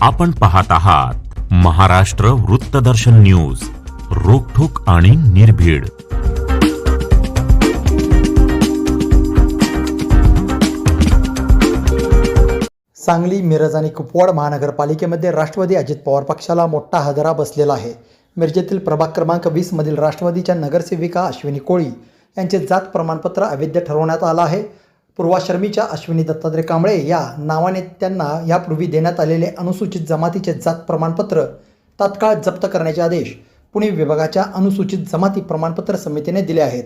आपण पाहत आहात महाराष्ट्र वृत्तदर्शन न्यूज, रोखठोक आणि निर्भीड. सांगली, मिरज आणि कुपवाड महानगरपालिकेमध्ये राष्ट्रवादी अजित पवार पक्षाला मोठा हादरा बसलेला आहे. मिरजेतील प्रभाग क्रमांक 20 मधील राष्ट्रवादीच्या नगरसेविका अश्विनी कोळी यांचे जात प्रमाणपत्र अवैध ठरवण्यात आलं आहे. पूर्वाश्रमीच्या अश्विनी दत्तात्रय कांबळे या नावाने त्यांना यापूर्वी देण्यात आलेले अनुसूचित जमातीचे जात प्रमाणपत्र तात्काळ जप्त करण्याचे आदेश पुणे विभागाच्या अनुसूचित जमाती प्रमाणपत्र समितीने दिले आहेत.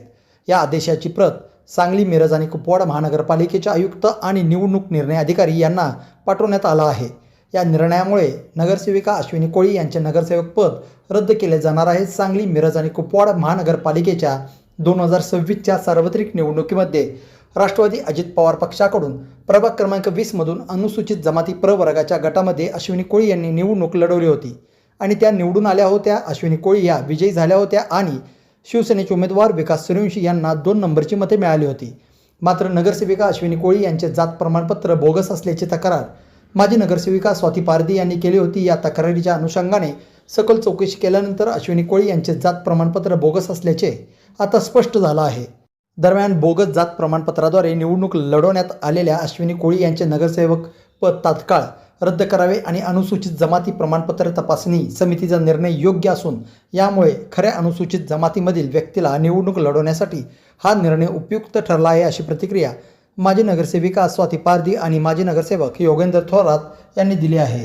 या आदेशाची प्रत सांगली, मिरज आणि कुपवाड महानगरपालिकेचे आयुक्त आणि निवडणूक निर्णय अधिकारी यांना पाठवण्यात आला आहे. या निर्णयामुळे नगरसेविका अश्विनी कोळी यांचे नगरसेवक पद रद्द केले जाणार आहे. सांगली, मिरज आणि कुपवाड महानगरपालिकेच्या 2026च्या सार्वत्रिक निवडणुकीमध्ये राष्ट्रवादी अजित पवार पक्षाकडून प्रभाग क्रमांक 20 मधून अनुसूचित जमाती प्रवर्गाच्या गटामध्ये अश्विनी कोळी यांनी निवडणूक लढवली होती आणि त्या निवडून आल्या होत्या. अश्विनी कोळी या विजयी झाल्या होत्या आणि शिवसेनेचे उमेदवार विकास सूर्यवंशी यांना 2 नंबरची मते मिळाली होती. मात्र नगरसेविका अश्विनी कोळी यांचे जात प्रमाणपत्र बोगस असल्याची तक्रार माजी नगरसेविका स्वाती पारधी यांनी केली होती. या तक्रारीच्या अनुषंगाने सखोल चौकशी केल्यानंतर अश्विनी कोळी यांचे जात प्रमाणपत्र बोगस असल्याचे आता स्पष्ट झालं आहे. दरम्यान बोगस जात प्रमाणपत्राद्वारे निवडणूक लढवण्यात आलेल्या अश्विनी कोळी यांचे नगरसेवक पद तात्काळ रद्द करावे आणि अनुसूचित जमाती प्रमाणपत्र तपासणी समितीचा निर्णय योग्य असून यामुळे खऱ्या अनुसूचित जमातीमधील व्यक्तीला निवडणूक लढवण्यासाठी हा निर्णय उपयुक्त ठरला आहे, अशी प्रतिक्रिया माजी नगरसेविका स्वाती पारधी आणि माजी नगरसेवक योगेंद्र थोरात यांनी दिली आहे.